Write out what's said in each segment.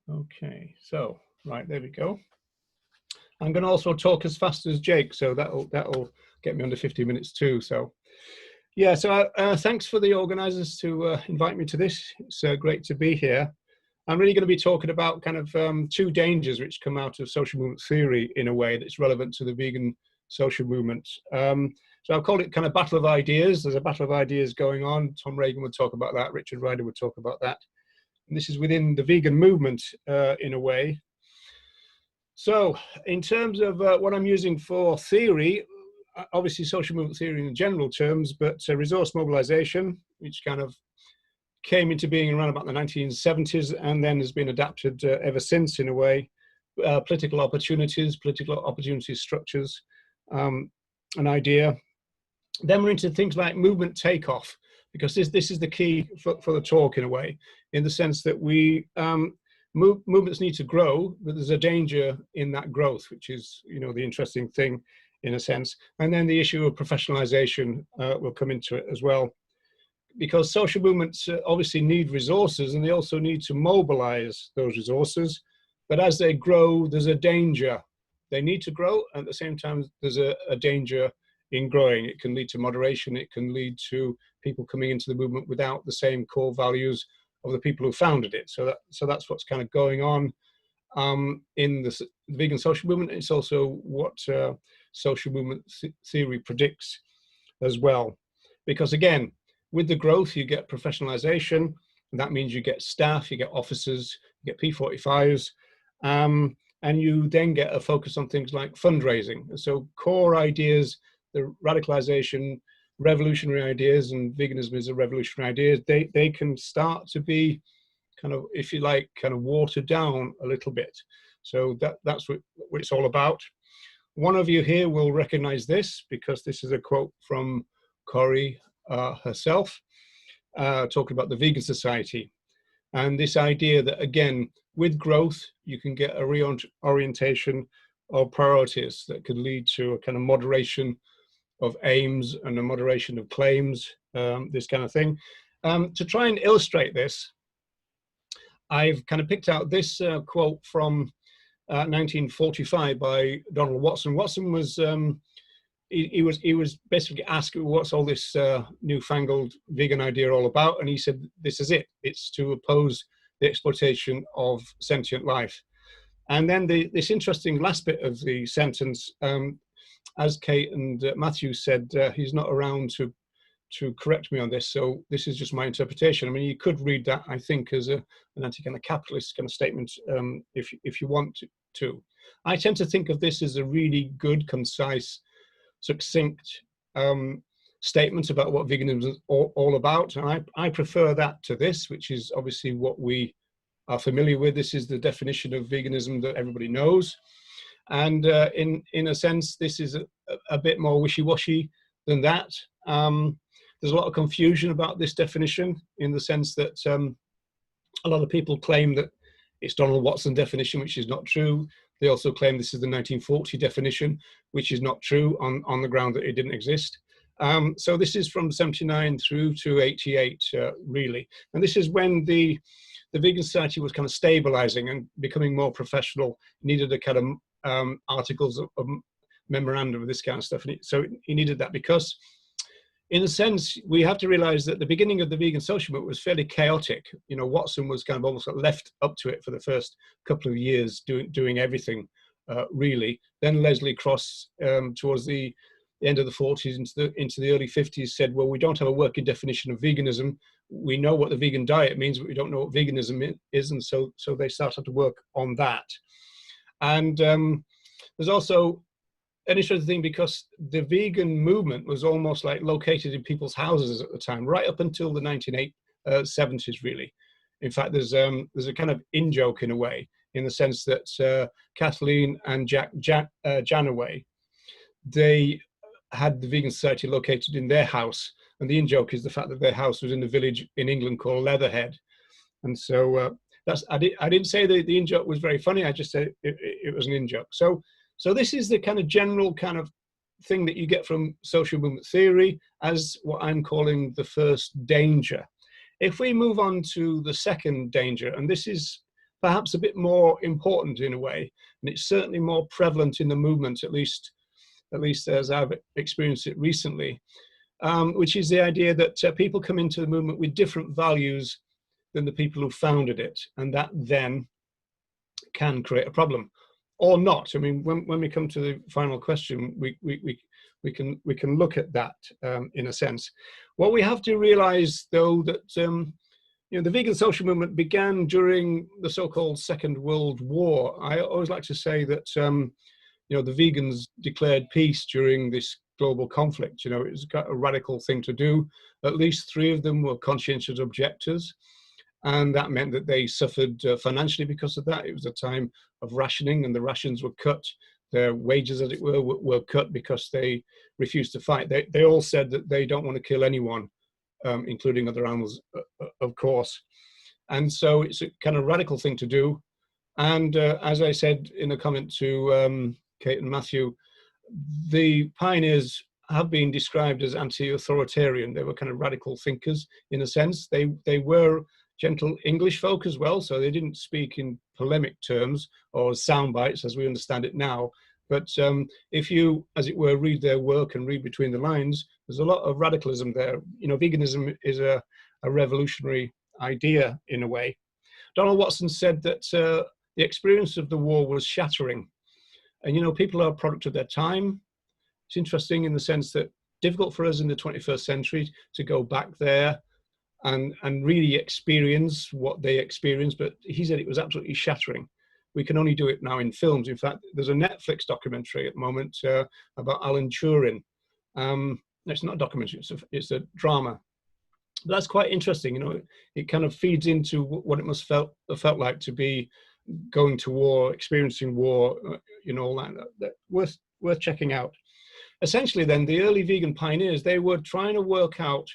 Okay, so right, there we go. I'm going to also talk as fast as Jake, so that'll get me under 50 minutes too. So yeah, so thanks for the organisers to invite me to this. It's great to be here. I'm really going to be talking about kind of two dangers which come out of social movement theory in a way that's relevant to the vegan social movement. So I'll call it kind of battle of ideas. There's a battle of ideas going on. Tom Reagan would talk about that. Richard Ryder would talk about that. And this is within the vegan movement in a way. So in terms of what I'm using for theory, obviously social movement theory in general terms, but resource mobilization, which kind of came into being around about the 1970s and then has been adapted ever since in a way. Political opportunity structures, an idea. Then we're into things like movement takeoff, because this is the key for the talk in a way, in the sense that we movements need to grow, but there's a danger in that growth, which is, you know, the interesting thing in a sense. And then the issue of professionalization will come into it as well, because social movements obviously need resources and they also need to mobilize those resources. But as they grow, there's a danger. They need to grow, and at the same time, there's a danger in growing. It can lead to moderation. It can lead to people coming into the movement without the same core values of the people who founded it. So that's what's kind of going on in the vegan social movement. It's also what social movement theory predicts as well. Because again, with the growth, you get professionalization, and that means you get staff, you get officers, you get P45s, and you then get a focus on things like fundraising. And so core ideas, the radicalization, revolutionary ideas, and veganism is a revolutionary idea, they can start to be kind of, if you like, kind of watered down a little bit. So that's what it's all about. One of you here will recognize this, because this is a quote from Corrie herself, talking about the Vegan Society. And this idea that, again, with growth, you can get a reorientation of priorities that could lead to a kind of moderation of aims and a moderation of claims, this kind of thing. To try and illustrate this, I've kind of picked out this quote from 1945 by Donald Watson. Watson was, he was basically asked, what's all this newfangled vegan idea all about? And he said, this is it. It's to oppose the exploitation of sentient life. And then this interesting last bit of the sentence, as Kate and Matthew said, he's not around to correct me on this, so this is just my interpretation. I mean, you could read that, I think, as an anti-kind of capitalist kind of statement, if you want to. I tend to think of this as a really good, concise, succinct statement about what veganism is all about, and I prefer that to this, which is obviously what we are familiar with. This is the definition of veganism that everybody knows. And in a sense, this is a bit more wishy-washy than that. There's a lot of confusion about this definition, in the sense that a lot of people claim that it's Donald Watson definition, which is not true. They also claim this is the 1940 definition, which is not true, on the ground that it didn't exist. So this is from 79 through to 88, really. And this is when the Vegan Society was kind of stabilizing and becoming more professional, needed a kind of articles of memorandum of this kind of stuff. And so he needed that, because in a sense, we have to realize that the beginning of the vegan social movement was fairly chaotic. You know, Watson was kind of almost left up to it for the first couple of years, doing everything, really. Then Leslie Cross, towards the end of the 40s into the early 50s, said, well, we don't have a working definition of veganism. We know what the vegan diet means, but we don't know what veganism is. And so they started to work on that. And there's also an interesting thing, because the vegan movement was almost like located in people's houses at the time, right up until the 1970s, really. In fact, there's a kind of in-joke in a way, in the sense that Kathleen and Jack Janaway, they had the Vegan Society located in their house. And the in-joke is the fact that their house was in a village in England called Leatherhead. And so I didn't say the in-joke was very funny. I just said it was an in-joke. So this is the kind of general kind of thing that you get from social movement theory as what I'm calling the first danger. If we move on to the second danger, and this is perhaps a bit more important in a way, and it's certainly more prevalent in the movement, at least as I've experienced it recently, which is the idea that people come into the movement with different values than the people who founded it, and that then can create a problem, or not. I mean, when we come to the final question, we can look at that in a sense. What we have to realize, though, that the vegan social movement began during the so-called Second World War. I always like to say that the vegans declared peace during this global conflict. It was a radical thing to do. At least 3 of them were conscientious objectors, and that meant that they suffered financially because of that. It was a time of rationing, and the rations were cut. Their wages, as it were cut because they refused to fight. They all said that they don't want to kill anyone, including other animals, of course. And so it's a kind of radical thing to do. And as I said in a comment to Kate and Matthew, the pioneers have been described as anti-authoritarian. They were kind of radical thinkers in a sense. They were gentle English folk as well, so they didn't speak in polemic terms or sound bites as we understand it now. But if you, as it were, read their work and read between the lines, there's a lot of radicalism there. Veganism is a revolutionary idea in a way. Donald Watson said that the experience of the war was shattering. And, people are a product of their time. It's interesting in the sense that difficult for us in the 21st century to go back there and really experience what they experienced, but he said it was absolutely shattering. We can only do it now in films. In fact, there's a Netflix documentary at the moment about Alan Turing. It's not a documentary, it's a drama. But that's quite interesting. It kind of feeds into what it must have felt like to be going to war, experiencing war, all that worth checking out. Essentially then, the early vegan pioneers, they were trying to work out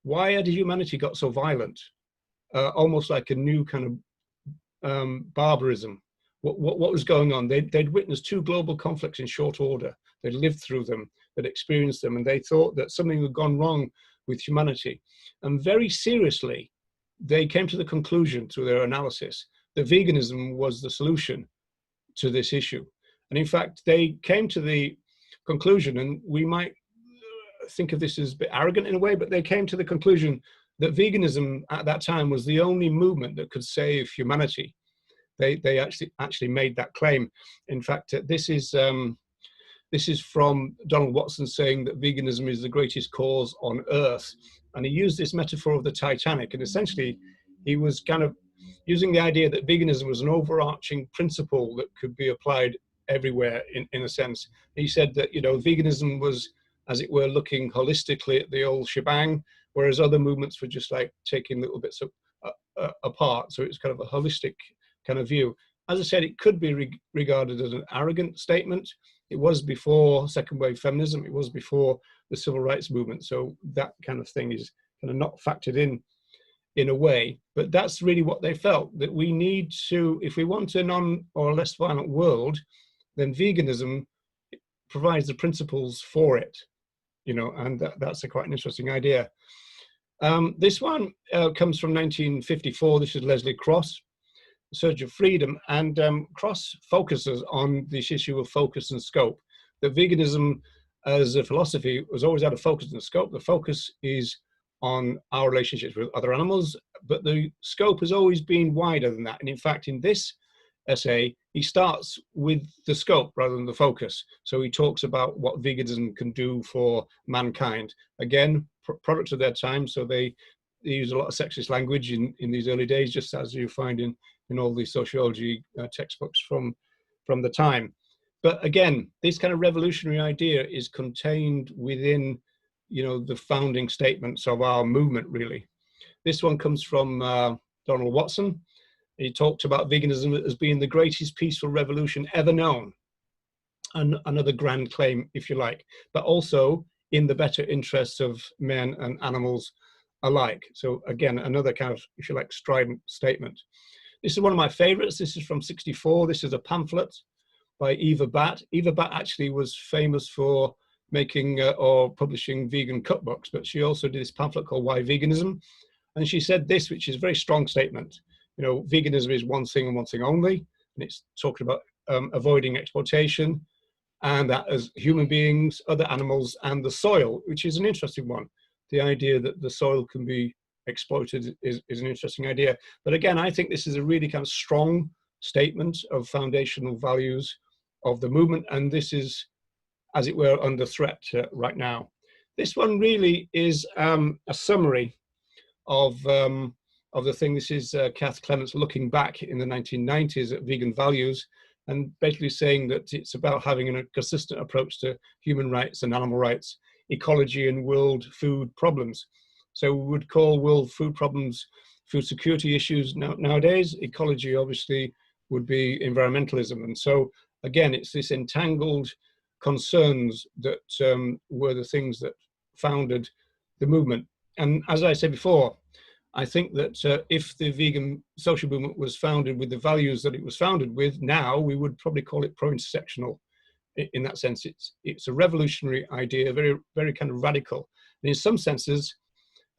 why had humanity got so violent, almost like a new kind of barbarism. What was going on? They'd witnessed 2 global conflicts in short order. They'd lived through them, they'd experienced them, and they thought that something had gone wrong with humanity. And very seriously, they came to the conclusion through their analysis that veganism was the solution to this issue. And in fact, they came to the conclusion, and we might think of this as a bit arrogant in a way, but they came to the conclusion that veganism at that time was the only movement that could save humanity. They actually made that claim. In fact, this is from Donald Watson saying that veganism is the greatest cause on earth. And he used this metaphor of the Titanic, and essentially he was kind of using the idea that veganism was an overarching principle that could be applied everywhere in a sense. He said that, veganism was, as it were, looking holistically at the old shebang, whereas other movements were just like taking little bits apart. So it's kind of a holistic kind of view. As I said, it could be regarded as an arrogant statement. It was before second wave feminism. It was before the civil rights movement. So that kind of thing is kind of not factored in a way. But that's really what they felt, that we need to, if we want a non or less violent world, then veganism provides the principles for it. And that's quite an interesting idea. This one comes from 1954. This is Leslie Cross, Search of Freedom. And Cross focuses on this issue of focus and scope. That veganism as a philosophy was always out of focus and scope. The focus is on our relationships with other animals, but the scope has always been wider than that. And in fact, in this essay, he starts with the scope rather than the focus. So he talks about what veganism can do for mankind. Again, products of their time, so they use a lot of sexist language in these early days, just as you find in all the sociology textbooks from the time. But again, this kind of revolutionary idea is contained within, the founding statements of our movement, really. This one comes from Donald Watson. He talked about veganism as being the greatest peaceful revolution ever known. And another grand claim, if you like, but also in the better interests of men and animals alike. So again, another kind of, if you like, strident statement. This is one of my favorites. This is from '64. This is a pamphlet by Eva Batt. Eva Batt actually was famous for making or publishing vegan cookbooks, but she also did this pamphlet called Why Veganism? And she said this, which is a very strong statement. you know, veganism is one thing and one thing only, and it's talking about avoiding exploitation, and that as human beings, other animals, and the soil, which is an interesting one. The idea that the soil can be exploited is an interesting idea. But again, I think this is a really kind of strong statement of foundational values of the movement, and this is, as it were, under threat right now. This one really is a summary of the thing. This is Kath Clements looking back in the 1990s at vegan values, and basically saying that it's about having a consistent approach to human rights and animal rights, ecology and world food problems. So we would call world food problems food security issues nowadays. Ecology obviously would be environmentalism. And so again, it's this entangled concerns that were the things that founded the movement. And as I said before, I think that if the vegan social movement was founded with the values that it was founded with now, we would probably call it pro-intersectional. In that sense, it's a revolutionary idea, very, very kind of radical. And in some senses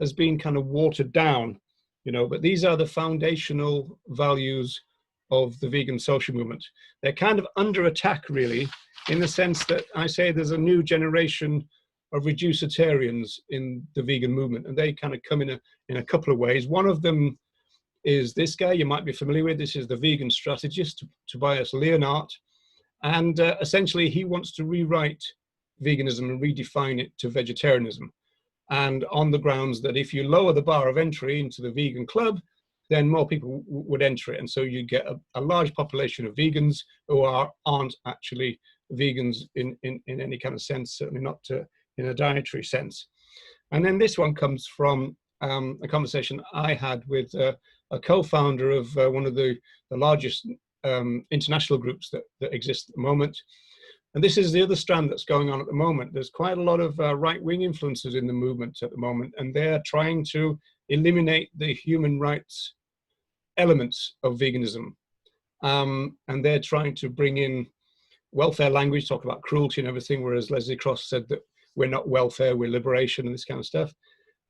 has been kind of watered down, you know, but these are the foundational values of the vegan social movement. They're kind of under attack, really, in the sense that I say there's a new generation of reducitarians in the vegan movement, and they kind of come in a couple of ways. One of them is this guy you might be familiar with. This is the vegan strategist, Tobias Leonhardt, and essentially he wants to rewrite veganism and redefine it to vegetarianism, and on the grounds that if you lower the bar of entry into the vegan club, then more people would enter it, and so you get a large population of vegans who aren't actually vegans in any kind of sense, certainly not in a dietary sense. And then this one comes from a conversation I had with a co-founder of one of the largest international groups that exist at the moment. And this is the other strand that's going on at the moment. There's quite a lot of right-wing influences in the movement at the moment, and they're trying to eliminate the human rights elements of veganism. And they're trying to bring in welfare language, talk about cruelty and everything, whereas Leslie Cross said that we're not welfare, we're liberation and this kind of stuff.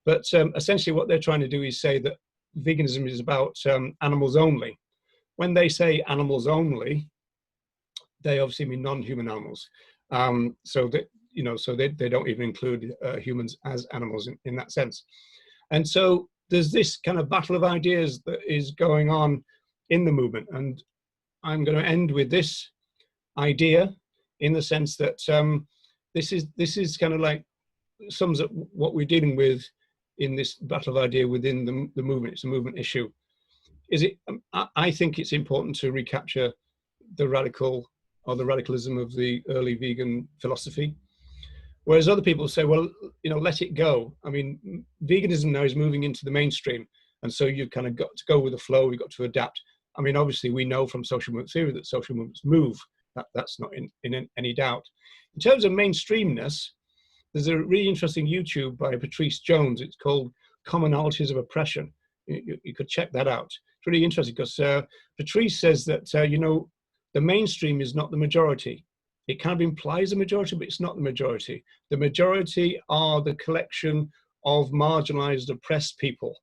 But essentially what they're trying to do is say that veganism is about animals only. When they say animals only, they obviously mean non-human animals. So that, you know, so they don't even include humans as animals in that sense. And so there's this kind of battle of ideas that is going on in the movement. And I'm going to end with this idea in the sense that this is kind of like sums up what we're dealing with in this battle of idea within the movement. It's a movement issue. I think it's important to recapture the radical or the radicalism of the early vegan philosophy, whereas other people say, well, you know, let it go. I mean, veganism now is moving into the mainstream, and so you've kind of got to go with the flow. You've got to adapt. I mean, obviously, we know from social movement theory that social movements move. That's not in any doubt. In terms of mainstreamness, there's a really interesting YouTube by Patrice Jones. It's called Commonalities of Oppression. You could check that out. It's really interesting because Patrice says that, you know, the mainstream is not the majority. It kind of implies a majority, but it's not the majority. The majority are the collection of marginalized, oppressed people,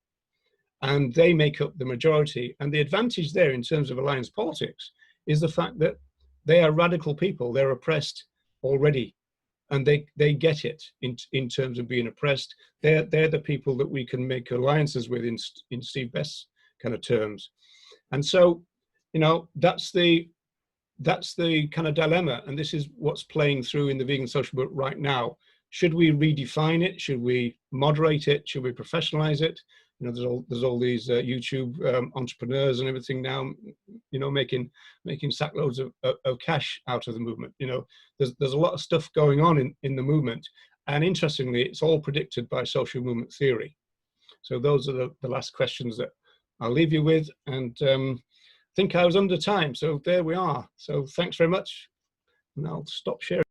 and they make up the majority. And the advantage there in terms of alliance politics is the fact that they are radical people. They're oppressed already, and they get it in terms of being oppressed. They're the people that we can make alliances with in Steve Best's kind of terms. And so, you know, that's the kind of dilemma, and this is what's playing through in the vegan social movement right now. Should we redefine it? Should we moderate it? Should we professionalize it? You know, there's all these YouTube entrepreneurs and everything now, you know, making sackloads of cash out of the movement. You know, there's a lot of stuff going on in the movement, and interestingly, it's all predicted by social movement theory. So those are the last questions that I'll leave you with, and I think I was under time, so there we are. So thanks very much, and I'll stop sharing.